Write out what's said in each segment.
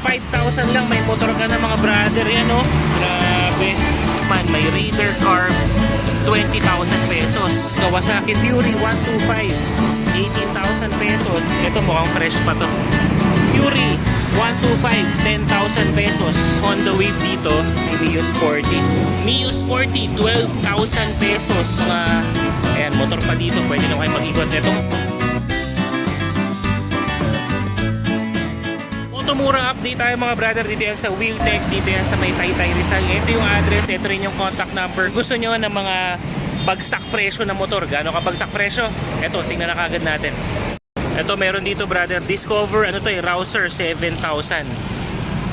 5,000 lang may motor ka na mga brother yan, oh. Grabe. Man, may Raider Carb 20,000 pesos. Kawasaki Fury 125 18,000 pesos. Ito mukhang fresh pa to. Fury 125 10,000 pesos. Honda Wave dito may Mio Sporty. Mio Sporty 12,000 pesos. Ayan, motor pa dito. Pwede na kayo mag-ikot. Itong Motomura update tayo mga brother. Dito yan sa Wheeltech. Dito yan sa may Taytay Rizal. Ito yung address. Ito rin yung contact number. Gusto nyo ng mga bagsak presyo na motor? Gaano ka bagsak presyo? Ito, tingnan na kagad natin. Ito, meron dito brother. Discover, Rouser 7,000.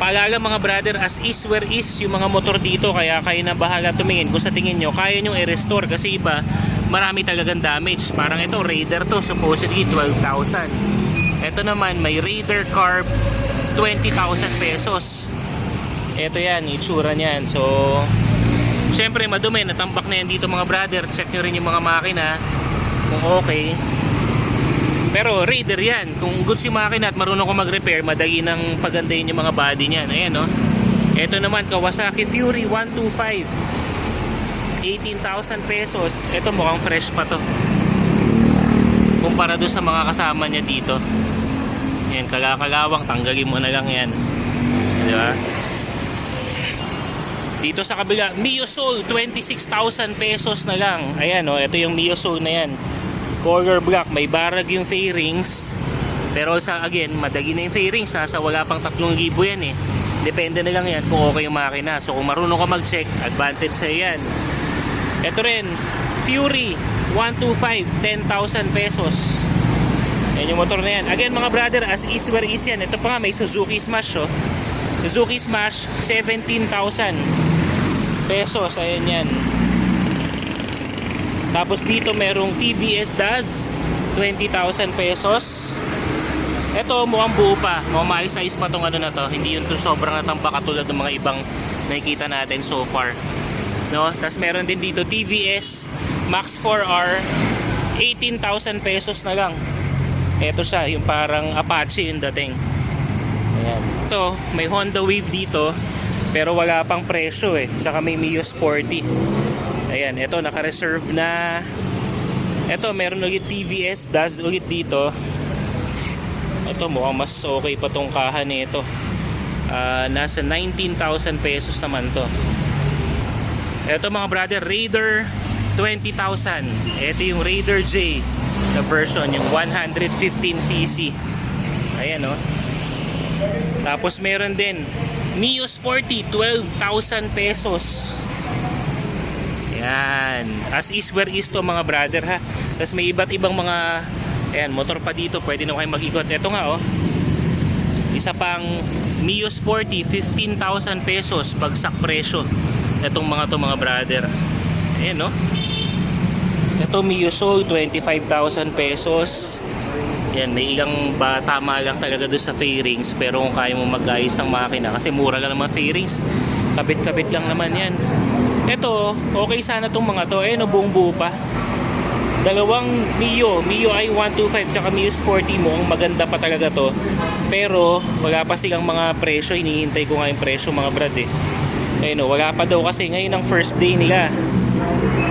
Paalala mga brother, as is where is yung mga motor dito. Kaya kayo na bahala tumingin. Kung sa tingin nyo, kaya nyo i-restore. Kasi iba, marami talagang damage. Parang ito, Raider to. Supposedly 12,000. Ito naman, may Raider Carb 20,000 pesos. Ito yan, itsura niyan. So, syempre madumi, natambak na yan dito mga brother. Check nyo rin yung mga makina kung okay. Pero Raider yan. Kung goods yung makina at marunong ko mag-repair, madali nang pagandahin yung mga body niyan. Ayan, no? Ito naman, Kawasaki Fury 125 18,000 pesos. Ito mukhang fresh pa to kumpara doon sa mga kasama niya dito. Yan, kagakalawang, tanggalin mo na lang yan. Diba? Dito sa kabila, Mio Soul 26,000 pesos na lang. Ayan, oh, ito yung Mio Soul na yan. Color black, may barag yung fairings. Pero sa again, madagi na yung fairings. Nasa wala pang 3,000 yan eh. Depende na lang yan kung okay yung makina. So kung marunong ka mag-check, advantage sa yan. Ito rin, Fury 125 10,000 pesos. Yan yung motor na yan. Again mga brother, as is where is yan. Ito pa nga, may Suzuki Smash, oh. Suzuki Smash 17,000 pesos. Ayan yan. Tapos dito merong TVS Daz 20,000 pesos. Ito mukhang buo pa. Mukhang maayos pa tong ano na to. Hindi yun to sobrang natamba katulad ng mga ibang nakikita natin so far, no? Tapos meron din dito TVS Max 4R 18,000 pesos na lang. Ito siya, yung parang Apache yung dating. Ayan. Ito, may Honda Wave dito, pero wala pang presyo eh. Tsaka may Mio Sporty. Ayan, ito naka-reserve na. Ito, meron ulit TVS Daz ulit dito. Ito, mukhang mas okay pa tong kahan nito. Nasa 19,000 pesos naman to. Ito mga brother, Raider 20,000. Ito yung Raider J na version, yung 115cc. Ayan, oh. Tapos meron din Mio Sporty 12,000 pesos. Yan, as is where is to mga brother, ha. Tapos may iba't ibang mga ayan, motor pa dito, pwede na kayo mag-ikot. Ito nga, oh, isa pang Mio Sporty 15,000 pesos bagsak presyo. Itong mga to mga brother. Ayan, no? Ito Mio Soul 25,000 pesos. Yan, may ilang tama lang talaga doon sa fairings. Pero kung kaya mo mag-ayos ng makina, kasi mura lang naman fairings, kabit-kabit lang naman yan. Ito, okay sana itong mga to. No, buong buo pa. Dalawang Mio i 125 tsaka Mio Sporty mo, ang maganda pa talaga to. Pero wala pa silang mga presyo. Hinihintay ko nga yung presyo mga brad eh. Ayun, wala pa daw kasi ngayon ang first day nila.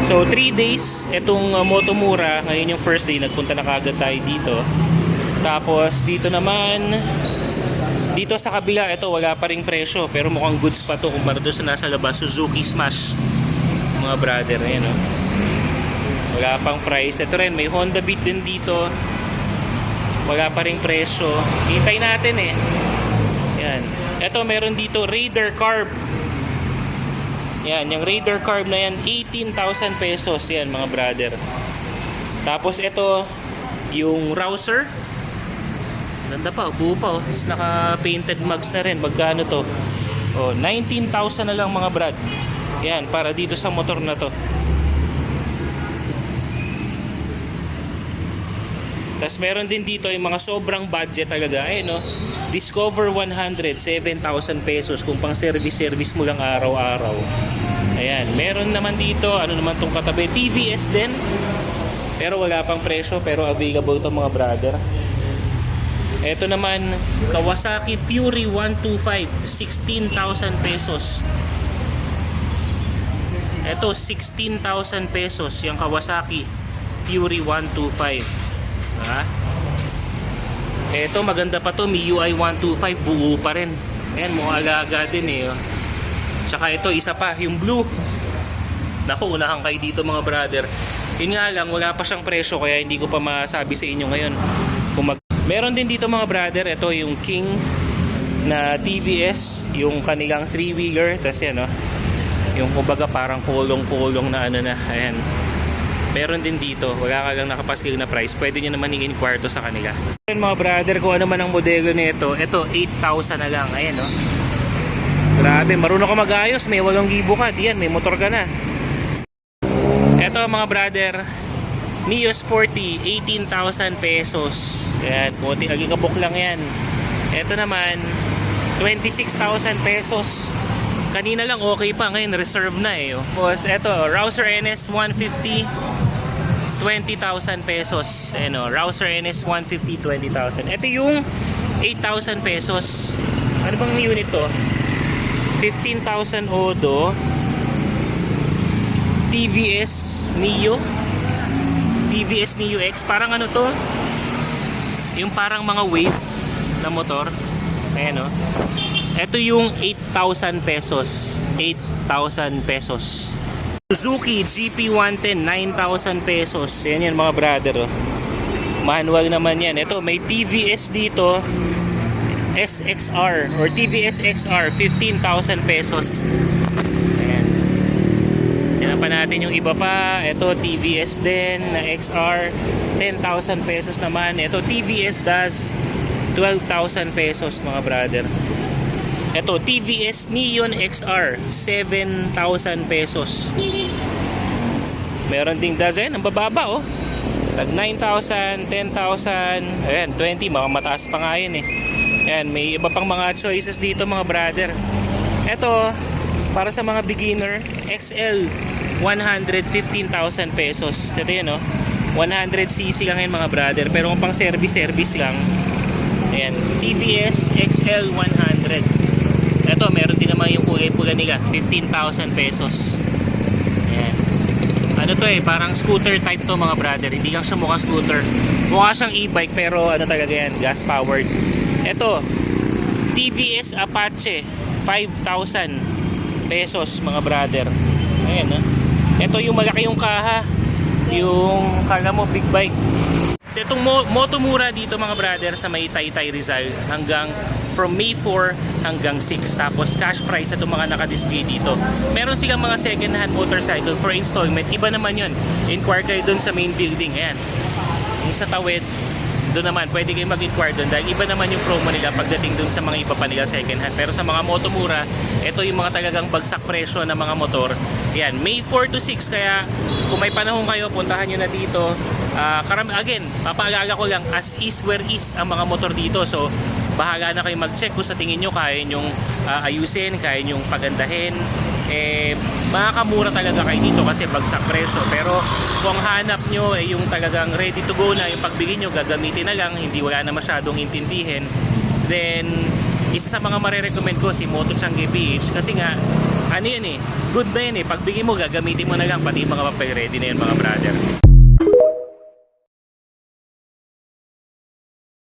So 3 days itong Motomura. Ngayon yung first day, nagpunta na kagad tayo dito. Tapos dito naman, dito sa kabila, ito wala pa ring presyo, pero mukhang goods pa to kumpara doon sa nasa labas. Suzuki Smash mga brother. Ayan, oh. Wala pang price. Ito rin, may Honda Beat din dito. Wala pa ring presyo. Hintay natin eh. Yan. Ito meron dito Raider Carb. Yan, yung Raider Carb na yan 18,000 pesos yan mga brother. Tapos ito yung Rouser. Ganda pa, buo pa, oh. Naka painted mugs na rin. Magkano to? Oh, 19,000 na lang mga brad. Yan, para dito sa motor na to. Tapos meron din dito yung mga sobrang budget talaga. Ayun, no? Discover 100, 7,000 pesos kung pang service mo lang araw-araw. Ayan, meron naman dito, ano naman tong katabi, TVS din. Pero wala pang presyo, pero available to mga brother. Ito naman, Kawasaki Fury 125, 16,000 pesos. Ito, 16,000 pesos yung Kawasaki Fury 125. Ha? Ito, maganda pa to, MIUI 125, buo pa rin. Ayan, mukhang aga-aga din eh. Oh. Tsaka ito, isa pa, yung blue. Naku, unahan kayo dito mga brother. Yun nga lang, wala pa siyang presyo kaya hindi ko pa masabi sa inyo ngayon. Meron din dito mga brother, ito yung King na TVS, yung kanilang 3-wheeler. Tapos yan, oh, yung kumbaga parang kulong-kulong na ano na. Ayan. Meron din dito, wala ka lang nakapaskil na price. Pwede nyo naman i-inquire to sa kanila. Ayan mga brother, kung ano man ang modelo nito, ito 8,000 na lang. Ayan, oh. Grabe, marunong ka mag-ayos, may 8,000 ka, diyan, may motor ka na. Ito mga brother, Mio Sporty, 18,000 pesos. Ayan, konti agikabok lang yan. Ito naman, 26,000 pesos. Kanina lang okay pa, ngayon reserve na eh. Tapos ito, Rouser NS 150, 20,000 pesos. Ayan o, Rouser NS 150, 20,000. Ito yung 8,000 pesos. Ano bang unit to? 15,000 Odo. TVS Neo. TVS Neo X. Parang ano to? Yung parang mga wave na motor. Ayan o. Ito yung 8,000 pesos. 8,000 pesos. Suzuki GP110, 9,000 pesos. Yan yan mga brother. Oh. Manual naman yan. Ito, may TVS dito. SXR or TVS XR, 15,000 pesos. Ayan. Tignan pa natin yung iba pa. Ito, TVS din na XR, 10,000 pesos naman. Ito, TVS DAS, 12,000 pesos mga brother. Ito, TVS Neon XR, 7,000 pesos. Meron ding dozen, ang bababa oh. Tag 9,000, 10,000, ayan, 20, mataas pa nga yun eh. Ayan, may iba pang mga choices dito mga brother. Ito, para sa mga beginner, XL, 115,000 pesos. Ito yun oh, 100cc lang yun mga brother. Pero kung pang service lang, ayan, TVS XL 100. Ito, meron din naman yung kulay-pula nila, 15,000 pesos. Ayan. Ano to eh, parang scooter type to mga brother. Hindi lang siya mukhang scooter. Mukha siyang e-bike pero ano talaga yan, gas powered. Ito, TVS Apache, 5,000 pesos mga brother. Ayan ha. Ito yung malaki yung kaha. Yung kala mo big bike. So itong Motomura dito mga brother sa may Taytay Rizal hanggang from May 4 hanggang 6. Tapos cash price itong mga naka-display dito. Meron silang mga second hand motorcycle for installment. Iba naman yun. Inquire kayo dun sa main building. Ayan. Yung sa Tawid, doon naman pwede kayo mag-inquire dun dahil iba naman yung promo nila pagdating dun sa mga iba pa nila second hand. Pero sa mga Motomura, ito yung mga talagang bagsak presyo ng mga motor. Ayan, May 4 to 6. Kaya kung may panahon kayo, puntahan nyo na dito. Again, papaalala ko lang, as is where is ang mga motor dito. So bahala na kayo mag-check kung sa tingin nyo kaya nyong ayusin, kaya nyong pagandahin. Makakamura talaga kayo dito kasi bagsak presyo. Pero kung hanap nyo yung talagang ready to go na, yung pagbili nyo gagamitin na lang, hindi wala na masyadong intindihin, then isa sa mga marerecommend ko si Moto Changi PH kasi nga ano yan eh, good na yan eh, pagbili mo gagamitin mo na lang, pati mga papel ready na yun mga brother.